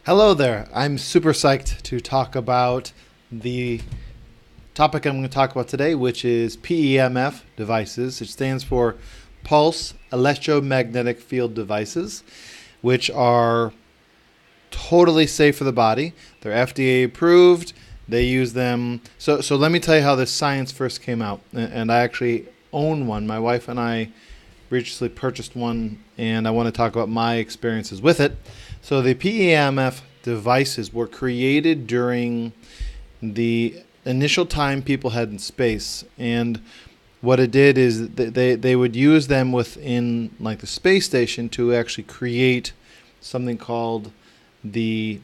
Hello there. I'm super psyched to talk about the topic I'm going to talk about today, which is PEMF devices. It stands for Pulse Electromagnetic Field Devices, which are totally safe for the body. They're FDA approved. They use them. So let me tell you how this science first came out. And I actually own one. My wife and I recently purchased one, and I want to talk about my experiences with it. So the PEMF devices were created during the initial time people had in space, and what it did is they would use them within like the space station to actually create something called the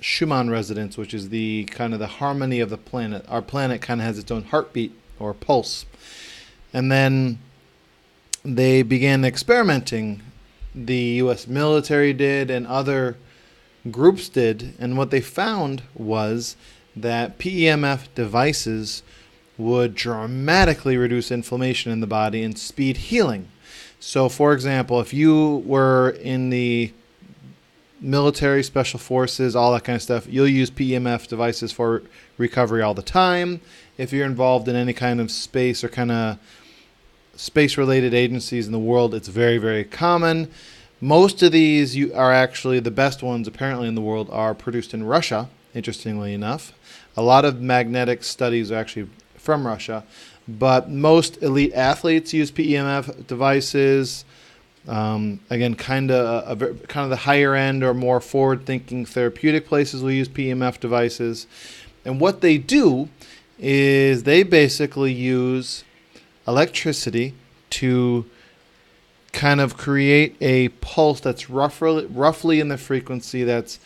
Schumann resonance, which is the kind of the harmony of the planet. Our planet kind of has its own heartbeat or pulse, and then they began experimenting. The U.S. military did, and other groups did, and what they found was that PEMF devices would dramatically reduce inflammation in the body and speed healing. So, for example, if you were in the military, special forces, all that kind of stuff, you'll use PEMF devices for recovery all the time. If you're involved in any kind of space or kind of space-related agencies in the world, it's very, very common. Most of these are actually the best ones, apparently, in the world are produced in Russia, interestingly enough. A lot of magnetic studies are actually from Russia, but most elite athletes use PEMF devices. Again, kind of the higher end or more forward-thinking therapeutic places will use PEMF devices. And what they do is they basically use electricity to kind of create a pulse that's roughly in the frequency that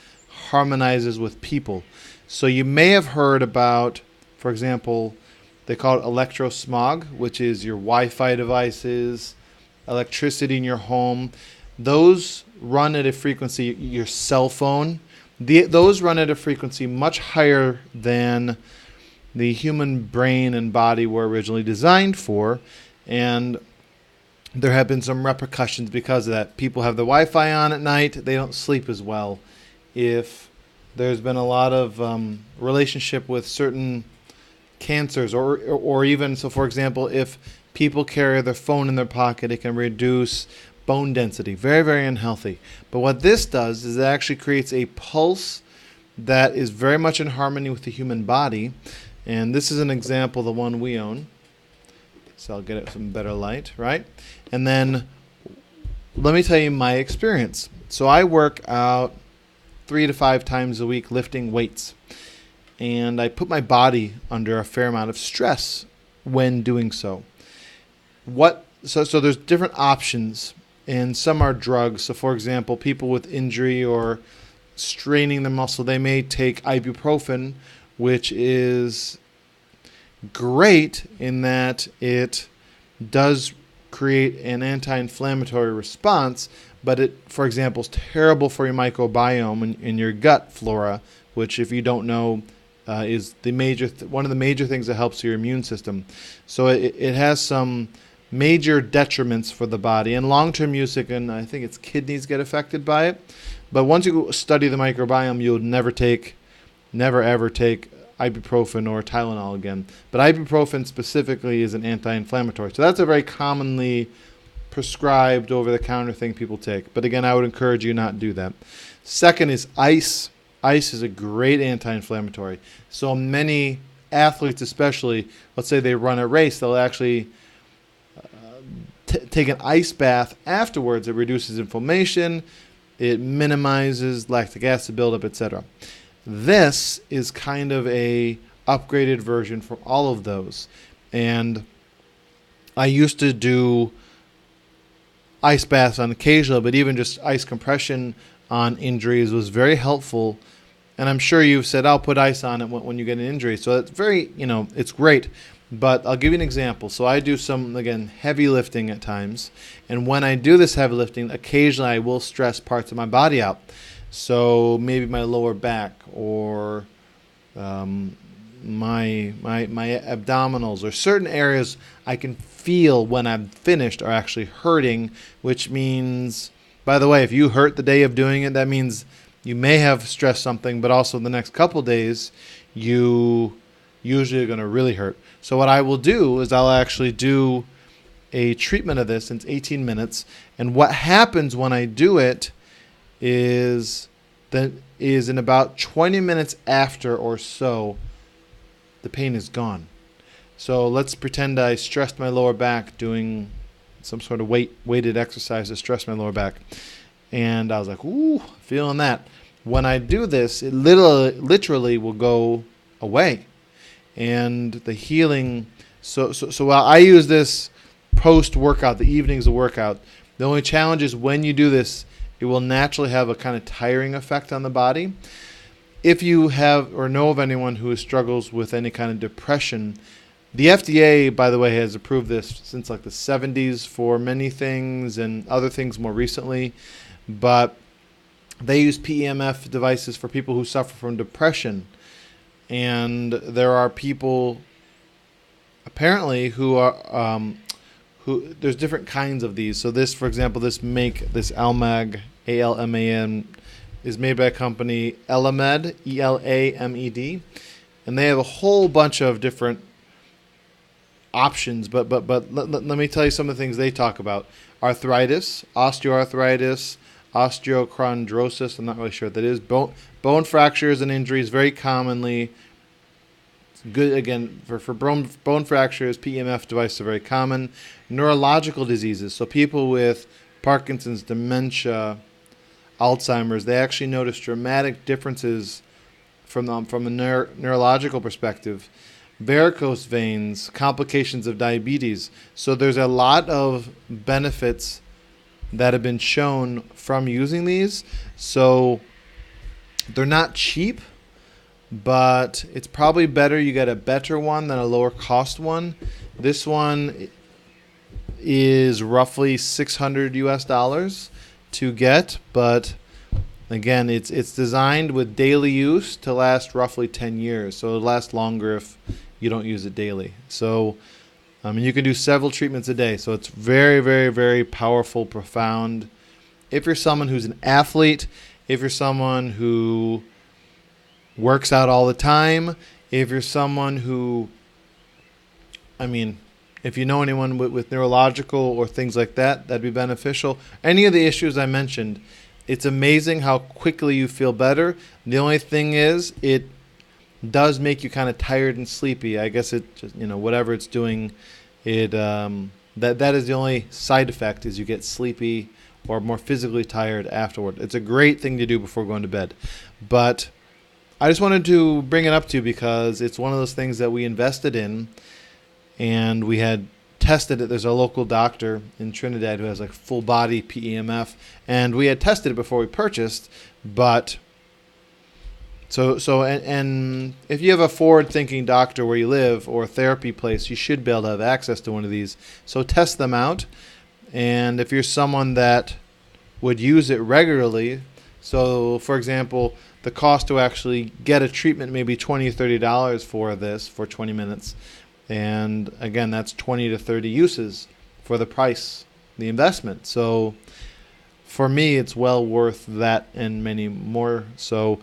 harmonizes with people. So you may have heard about, for example, they call it electrosmog, which is your Wi-Fi devices, electricity in your home. Those run at a frequency, your cell phone, those run at a frequency much higher than the human brain and body were originally designed for, and there have been some repercussions because of that. People have the Wi-Fi on at night. They don't sleep as well. If there's been a lot of relationship with certain cancers, or even, so for example, if people carry their phone in their pocket, it can reduce bone density. Very, very unhealthy. But what this does is it actually creates a pulse that is very much in harmony with the human body. And this is an example, the one we own. So I'll get it some better light, right? And then let me tell you my experience. So I work out 3 to 5 times a week lifting weights. And I put my body under a fair amount of stress when doing so. So there's different options, and some are drugs. So for example, people with injury or straining the muscle, they may take ibuprofen, which is great in that it does create an anti-inflammatory response, but it, for example, is terrible for your microbiome and your gut flora, which, if you don't know, is the one of the major things that helps your immune system. So it has some major detriments for the body, and long-term use, and I think its kidneys get affected by it. But once you study the microbiome, you'll never ever take ibuprofen or Tylenol again. But ibuprofen specifically is an anti-inflammatory. So that's a very commonly prescribed over-the-counter thing people take. But again, I would encourage you not to do that. Second is ice. Ice is a great anti-inflammatory. So many athletes, especially, let's say they run a race, they'll actually take an ice bath afterwards. It reduces inflammation. It minimizes lactic acid buildup, etc. This is kind of a upgraded version from all of those. And I used to do ice baths on occasional, but even just ice compression on injuries was very helpful. And I'm sure you've said, I'll put ice on it when you get an injury. So it's very, it's great. But I'll give you an example. So I do some, again, heavy lifting at times. And when I do this heavy lifting, occasionally I will stress parts of my body out. So maybe my lower back or my abdominals or certain areas I can feel when I'm finished are actually hurting, which means, by the way, if you hurt the day of doing it, that means you may have stressed something, but also the next couple days, you usually are going to really hurt. So what I will do is I'll actually do a treatment of this. It's 18 minutes. And what happens when I do it is in about 20 minutes after or so, the pain is gone. So let's pretend I stressed my lower back doing some sort of weighted exercise to stress my lower back. And I was like, ooh, feeling that. When I do this, it literally will go away. And the healing, so while I use this post-workout, the evening's a workout, the only challenge is when you do this, it will naturally have a kind of tiring effect on the body. If you have or know of anyone who struggles with any kind of depression, the FDA, by the way, has approved this since like the 70s for many things and other things more recently. But they use PEMF devices for people who suffer from depression. And there are people apparently who are there's different kinds of these. So this, for example, this Almag, ALMAN, is made by a company Elamed, ELAMED, and they have a whole bunch of different options. But let me tell you some of the things they talk about: arthritis, osteoarthritis, osteochondrosis. I'm not really sure what that is. Bone fractures and injuries very commonly. Good again for bone fractures. PEMF devices are very common. Neurological diseases. So people with Parkinson's, dementia, Alzheimer's, they actually notice dramatic differences from a neurological perspective. Varicose veins, complications of diabetes. So there's a lot of benefits that have been shown from using these. So they're not cheap, but it's probably better you get a better one than a lower cost one. This one is roughly $600 to get, but again, it's designed with daily use to last roughly 10 years. So it'll last longer if you don't use it daily. So you can do several treatments a day. So it's very, very, very powerful, profound. If you're someone who's an athlete, if you're someone who works out all the time, if you're someone who, if you know anyone with neurological or things like that, that'd be beneficial. Any of the issues I mentioned, it's amazing how quickly you feel better. The only thing is, it does make you kind of tired and sleepy. I guess it just, whatever it's doing, it that is the only side effect, is you get sleepy or more physically tired afterward. It's a great thing to do before going to bed. But I just wanted to bring it up to you because it's one of those things that we invested in, and we had tested it. There's a local doctor in Trinidad who has like full body PEMF, and we had tested it before we purchased. But and if you have a forward-thinking doctor where you live or a therapy place, you should be able to have access to one of these. So test them out. And if you're someone that would use it regularly, so for example, the cost to actually get a treatment may be $20 or $30 for this for 20 minutes. And again, that's 20 to 30 uses for the price, the investment. So for me, it's well worth that and many more. So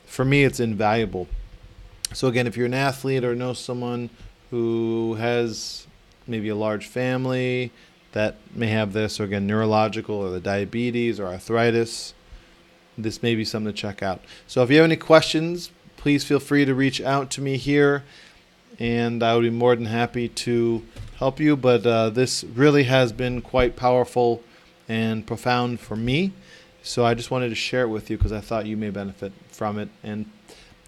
for me, it's invaluable. So again, if you're an athlete or know someone who has maybe a large family that may have this, or again, neurological or the diabetes or arthritis, this may be something to check out. So if you have any questions, please feel free to reach out to me here, and I would be more than happy to help you. But this really has been quite powerful and profound for me. So I just wanted to share it with you because I thought you may benefit from it. And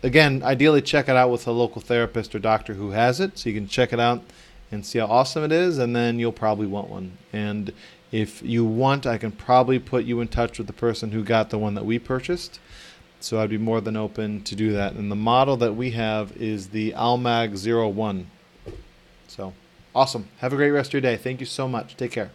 again, ideally check it out with a local therapist or doctor who has it, so you can check it out and see how awesome it is, and then you'll probably want one. And if you want, I can probably put you in touch with the person who got the one that we purchased. So I'd be more than open to do that. And the model that we have is the Almag 01. So awesome. Have a great rest of your day. Thank you so much. Take care.